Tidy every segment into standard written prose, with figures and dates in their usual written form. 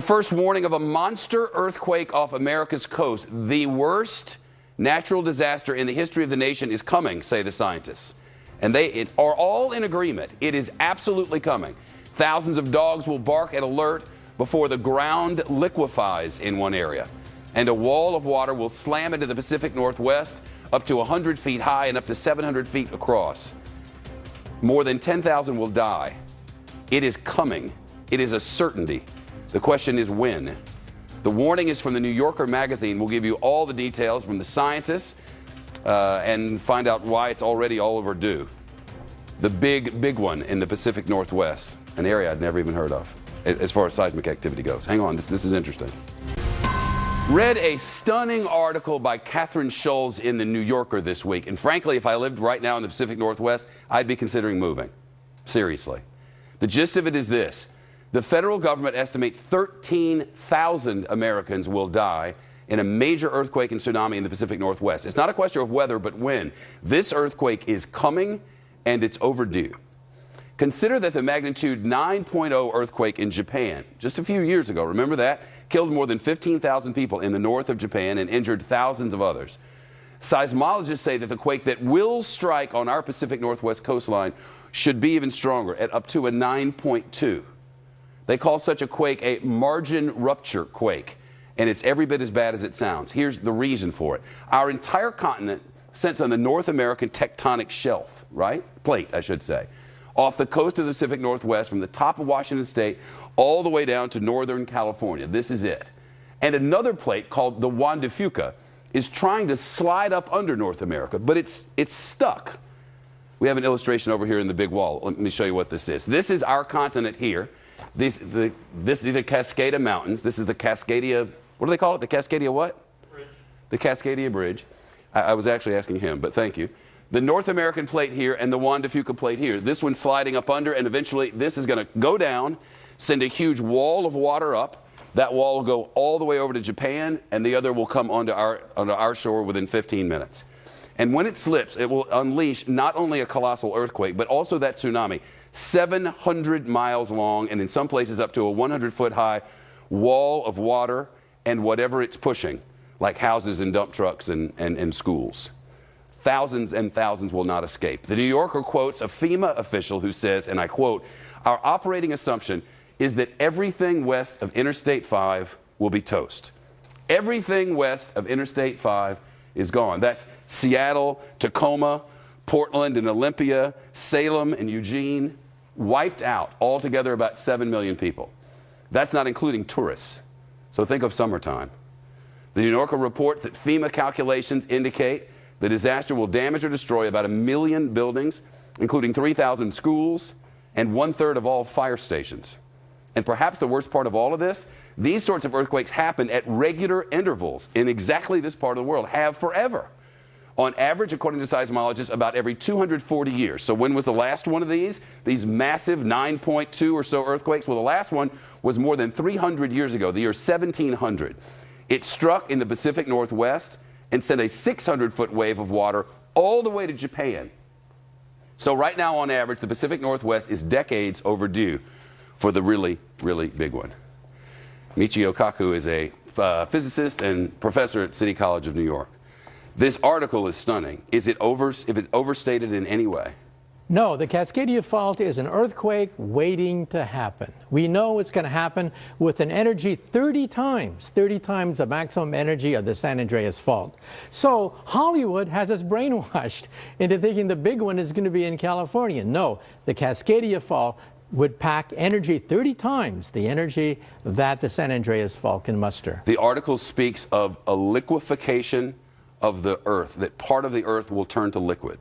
First warning of a monster earthquake off America's coast. The worst natural disaster in the history of the nation is coming, say the scientists. And they are all in agreement. It is absolutely coming. Thousands of dogs will bark at alert before the ground liquefies in one area. And a wall of water will slam into the Pacific Northwest up to 100 feet high and up to 700 feet across. More than 10,000 will die. It is coming. It is a certainty. The question is when. The warning is from the New Yorker magazine. We'll give you all the details from the scientists and find out why it's already all overdue. The big one in the Pacific Northwest, an area I'd never even heard of as far as seismic activity goes. Hang on, this is interesting. Read a stunning article by Catherine Schulz in the New Yorker this week. And frankly, if I lived right now in the Pacific Northwest, I'd be considering moving. Seriously. The gist of it is this. The federal government estimates 13,000 Americans will die in a major earthquake and tsunami in the Pacific Northwest. It's not a question of whether, but when. This earthquake is coming, and it's overdue. Consider that the magnitude 9.0 earthquake in Japan, just a few years ago, remember that? Killed more than 15,000 people in the north of Japan and injured thousands of others. Seismologists say that the quake that will strike on our Pacific Northwest coastline should be even stronger, at up to a 9.2. They call such a quake a margin rupture quake, and it's every bit as bad as it sounds. Here's the reason for it. Our entire continent sits on the North American tectonic shelf, right? Plate, I should say. Off the coast of the Pacific Northwest, from the top of Washington State all the way down to northern California. This is it. And another plate called the Juan de Fuca is trying to slide up under North America, but it's stuck. We have an illustration over here in the big wall. Let me show you what this is. This is our continent here. This is the Cascada Mountains. This is the Cascadia, what do they call it? The Cascadia what? Bridge. The Cascadia Bridge. I was actually asking him, but thank you. The North American plate here and the Juan de Fuca plate here. This one's sliding up under, and eventually this is going to go down, send a huge wall of water up. That wall will go all the way over to Japan, and the other will come onto our shore within 15 minutes. And when it slips, it will unleash not only a colossal earthquake, but also that tsunami. 700 miles long, and in some places up to a 100-foot high wall of water and whatever it's pushing, like houses and dump trucks and schools. Thousands and thousands will not escape. The New Yorker quotes a FEMA official who says, and I quote, "Our operating assumption is that everything west of Interstate 5 will be toast." Everything west of Interstate 5 is gone. That's Seattle, Tacoma, Portland and Olympia, Salem and Eugene, wiped out. Altogether about 7 million people. That's not including tourists. So think of summertime. The New Yorker reports that FEMA calculations indicate the disaster will damage or destroy about 1 million buildings, including 3,000 schools and 1/3 of all fire stations. And perhaps the worst part of all of this, these sorts of earthquakes happen at regular intervals in exactly this part of the world, have forever. On average, according to seismologists, about every 240 years. So when was the last one of these massive 9.2 or so earthquakes? Well, the last one was more than 300 years ago, the year 1700. It struck in the Pacific Northwest and sent a 600-foot wave of water all the way to Japan. So right now, on average, the Pacific Northwest is decades overdue for the really, really big one. Michio Kaku is a physicist and professor at City College of New York. This article is stunning. Is it overstated in any way? No, the Cascadia Fault is an earthquake waiting to happen. We know it's going to happen with an energy 30 times the maximum energy of the San Andreas Fault. So Hollywood has us brainwashed into thinking the big one is going to be in California. No, the Cascadia Fault would pack energy 30 times the energy that the San Andreas Fault can muster. The article speaks of a liquefaction of the earth, that part of the earth will turn to liquid.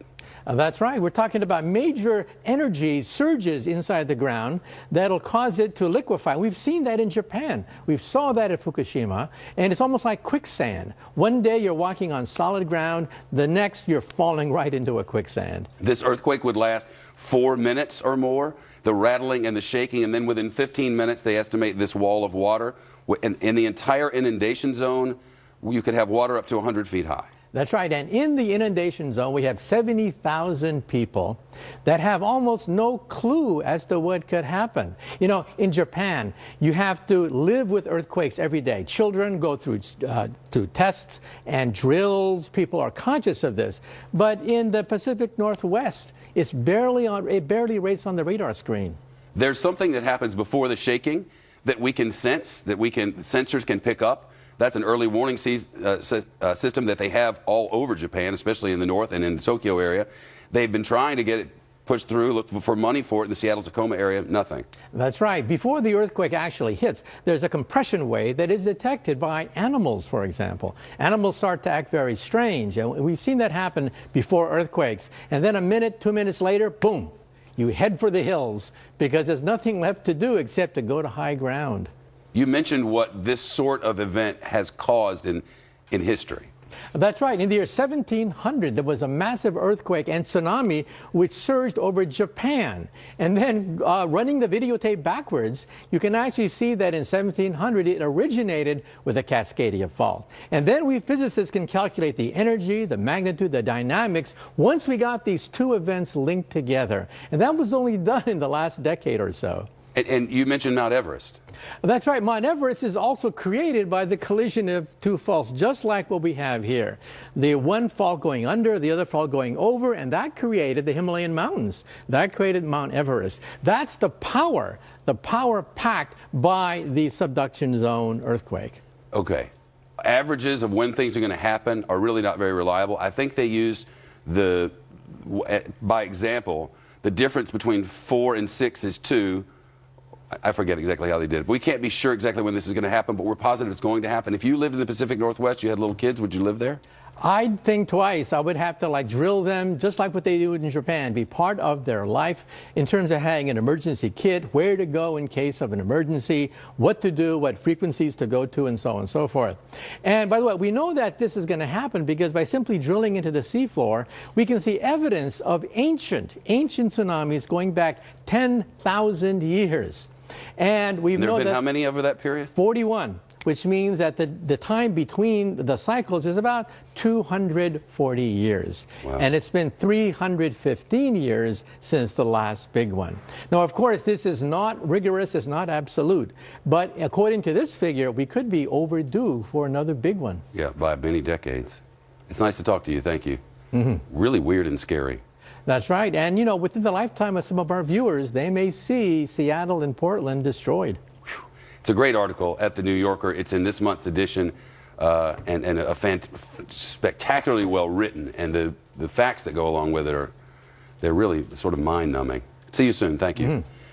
That's right. We're talking about major energy surges inside the ground that'll cause it to liquefy. We've seen that in Japan. We saw that at Fukushima, and it's almost like quicksand. One day you're walking on solid ground, the next you're falling right into a quicksand. This earthquake would last 4 minutes or more, the rattling and the shaking, and then within 15 minutes they estimate this wall of water. In the entire inundation zone, you could have water up to 100 feet high. That's right. And in the inundation zone, we have 70,000 people that have almost no clue as to what could happen. You know, in Japan, you have to live with earthquakes every day. Children go through tests and drills. People are conscious of this. But in the Pacific Northwest, it barely rates on the radar screen. There's something that happens before the shaking that we can sense, sensors can pick up. That's an early warning system that they have all over Japan, especially in the north and in the Tokyo area. They've been trying to get it pushed through, look for money for it in the Seattle-Tacoma area, nothing. That's right. Before the earthquake actually hits, there's a compression wave that is detected by animals, for example. Animals start to act very strange, and we've seen that happen before earthquakes. And then a minute, 2 minutes later, boom, you head for the hills because there's nothing left to do except to go to high ground. You mentioned what this sort of event has caused in history. That's right. In the year 1700, there was a massive earthquake and tsunami which surged over Japan. And then running the videotape backwards, you can actually see that in 1700 it originated with a Cascadia fault. And then we physicists can calculate the energy, the magnitude, the dynamics once we got these two events linked together. And that was only done in the last decade or so. And you mentioned Mount Everest. That's right. Mount Everest is also created by the collision of two faults, just like what we have here. The one fault going under, the other fault going over, and that created the Himalayan mountains. That created Mount Everest. That's the power packed by the subduction zone earthquake. Okay. Averages of when things are going to happen are really not very reliable. I think they use by example, the difference between 4 and 6 is 2. I forget exactly how they did it. We can't be sure exactly when this is going to happen, but we're positive it's going to happen. If you lived in the Pacific Northwest, you had little kids, would you live there? I'd think twice. I would have to drill them, just like what they do in Japan, be part of their life in terms of having an emergency kit, where to go in case of an emergency, what to do, what frequencies to go to, and so on and so forth. And by the way, we know that this is going to happen because by simply drilling into the seafloor, we can see evidence of ancient tsunamis going back 10,000 years. And we know that there have been how many over that period? 41, which means that the time between the cycles is about 240 years. Wow. And it's been 315 years since the last big one. Now, of course, this is not rigorous, it's not absolute. But according to this figure, we could be overdue for another big one. Yeah, by many decades. It's nice to talk to you. Thank you. Really weird and scary. That's right. And, you know, within the lifetime of some of our viewers, they may see Seattle and Portland destroyed. It's a great article at the New Yorker. It's in this month's edition and spectacularly well written. And the facts that go along with it they're really sort of mind-numbing. See you soon. Thank you.